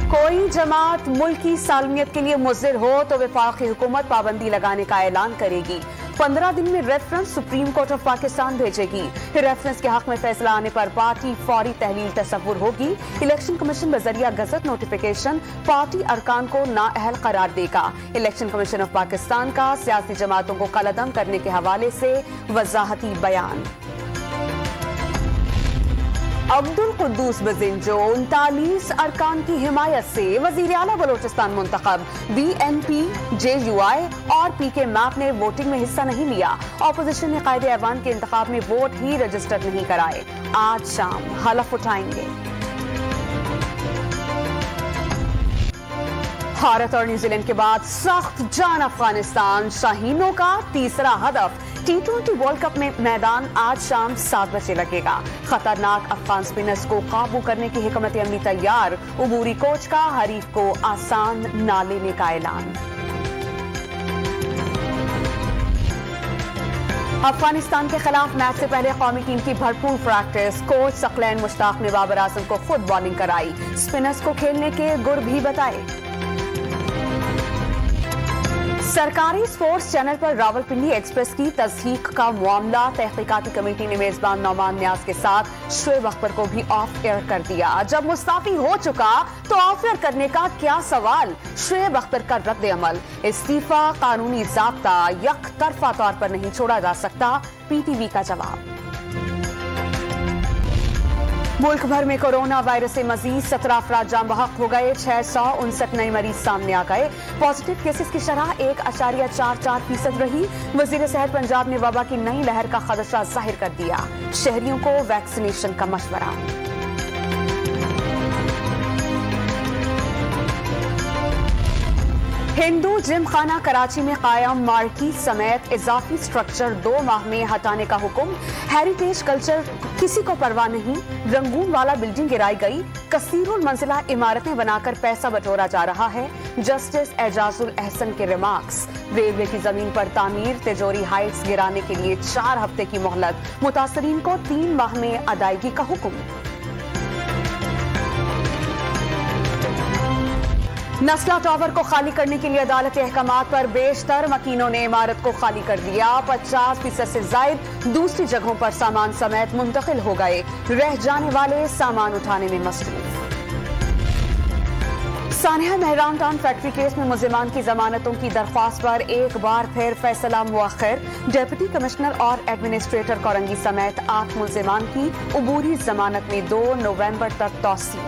कोई जमात मुल्क की सालमियत के लिए मुज़िर हो तो वफाकी हुकूमत पाबंदी लगाने का ऐलान करेगी। 15 दिन में reference supreme court of Pakistan भेजेगी। रेफरेंस के हक में फैसला आने पर पार्टी फौरी तहलील तस्वुर होगी। इलेक्शन कमीशन बजरिया गजट नोटिफिकेशन पार्टी अरकान को नाअहल करार देगा। इलेक्शन कमीशन ऑफ पाकिस्तान का सियासी जमातों को कलअदम करने के हवाले से वजाहती बयान। अब्दुल कुद्दूस बजिंजो 39 अरकान की हिमायत से वजीर आला बलोचिस्तान मुंतखब। BNP, JUI और PK मैप ने वोटिंग में हिस्सा नहीं लिया। अपोजिशन ने कायदे ऐवान के इंतखाब में वोट ही रजिस्टर नहीं कराए। आज शाम हलफ उठाएंगे। भारत और न्यूजीलैंड के बाद सख्त जान अफगानिस्तान। शाहीनों का तीसरा हदफ। T20 वर्ल्ड कप में मैदान आज शाम 7 बजे लगेगा। खतरनाक अफगान स्पिनर्स को काबू करने की हिकमत अमली तैयार। उबूरी कोच का हरीफ को आसान ना लेने का ऐलान। अफगानिस्तान के खिलाफ मैच से पहले कौमी टीम की भरपूर प्रैक्टिस। कोच सकलैन मुश्ताक ने बाबर आजम को खुद बॉलिंग कराई। स्पिनर्स को खेलने के गुर भी बताए। सरकारी स्पोर्ट्स चैनल पर रावलपिंडी एक्सप्रेस की तस्दीक का मामला। तहकीकाती कमेटी ने मेजबान नौमान न्याज के साथ शोएब अख्तर को भी ऑफ एयर कर दिया। जब मुस्ताफी हो चुका तो ऑफ एयर करने का क्या सवाल। शोएब अख्तर का रद्द अमल। इस्तीफा कानूनी ज़ाब्ता यकतरफा तौर पर नहीं छोड़ा जा सकता। PTV का जवाब। मुल्क भर में कोरोना वायरस से मजीद 17 अफराद जान बहक हो गए। 659 नए मरीज सामने आ गए। पॉजिटिव केसेस की शरह 1.44% रही। वजीर सेहत पंजाब ने वबा की नई लहर का खदशा जाहिर कर दिया। शहरियों को वैक्सीनेशन का मशवरा। हिंदू जिम खाना कराची में कायम। मार्की समेत इजाफी स्ट्रक्चर 2 माह में हटाने का हुक्म। हेरिटेज कल्चर किसी को परवाह नहीं। रंगून वाला बिल्डिंग गिराई गई। कसीरुल मंजिला इमारतें बनाकर पैसा बटोरा जा रहा है। जस्टिस एजाजुल एहसन के रिमार्क्स। रेलवे की जमीन पर तामीर तिजोरी हाइट्स गिराने के लिए 4 हफ्ते की मोहलत। मुतासरीन को 3 माह में अदायगी का हुक्म। नस्ला टावर को खाली करने के लिए अदालत के अहकामात पर बेशतर मकीनों ने इमारत को खाली कर दिया। 50% से जायद दूसरी जगहों पर सामान समेत मुंतकिल हो गए। रह जाने वाले सामान उठाने में मसरूफ। Sania Mehran town factory case में मुलजिमान की जमानतों की दरख्वास्त पर एक बार फिर फैसला मुअख्खर। डिप्टी कमिश्नर और एडमिनिस्ट्रेटर कोरंगी समेत 8 मुलजिमान की उबूरी जमानत में 2 नवंबर तक तौसी।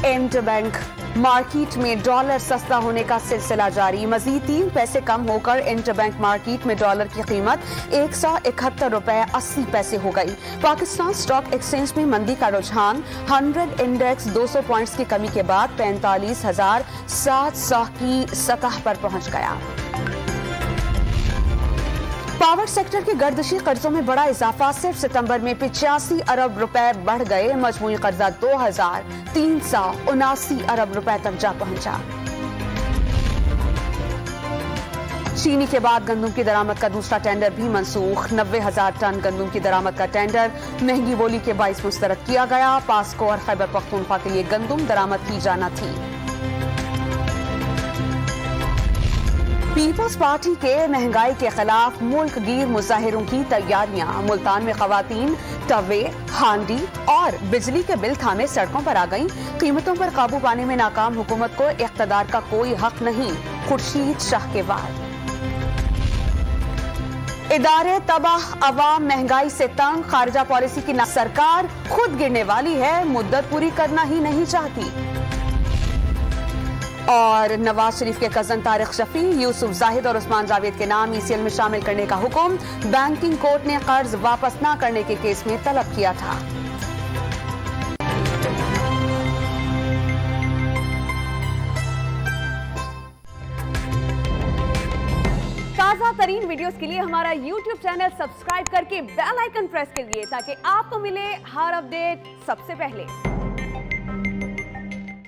इंटरबैंक मार्केट में डॉलर सस्ता होने का सिलसिला जारी। मजीद 3 पैसे कम होकर इंटरबैंक मार्केट में डॉलर की कीमत 171 रुपए 80 पैसे हो गई। पाकिस्तान स्टॉक एक्सचेंज में मंदी का रुझान। 100 इंडेक्स 200 पॉइंट्स की कमी के बाद 45,700 की सतह पर पहुंच गया। पावर सेक्टर के गर्दिशी कर्जों में बड़ा इजाफा। सिर्फ सितंबर में 85 अरब रुपए बढ़ गए। मजमूई कर्जा 2,379 अरब रुपए तक जा पहुंचा। चीनी के बाद गंदम की दरामद का दूसरा टेंडर भी मनसूख। 90,000 टन गंदम की दरामद का टेंडर महंगी बोली के बाइस मुस्तरद किया गया। पास्को और खैबर पख्तूनख्वा के लिए गंदम दरामद की जाना थी। पीपल्स पार्टी के महंगाई के खिलाफ मुल्क गिर मुजाहिरों की तैयारियां। मुल्तान में खवातीन तवे, हांडी और बिजली के बिल थामे सड़कों पर आ गईं। कीमतों पर काबू पाने में नाकाम हुकूमत को इख्तदार का कोई हक नहीं। खुर्शीद शाह के बाद इदारे तबाह, अवाम महंगाई से तंग। खारिजा पॉलिसी की सरकार खुद गिरने वाली है। मुद्दत पूरी करना ही नहीं चाहती। और नवाज शरीफ के कजन तारिक शफी, यूसुफ जाहिद और उस्मान जावेद के नाम ECL में शामिल करने का हुक्म। बैंकिंग कोर्ट ने कर्ज वापस न करने के केस में तलब किया था। ताज़ा तरीन वीडियोस के लिए हमारा YouTube चैनल सब्सक्राइब करके बेल आइकन प्रेस कीजिए ताकि आपको मिले हर अपडेट सबसे पहले।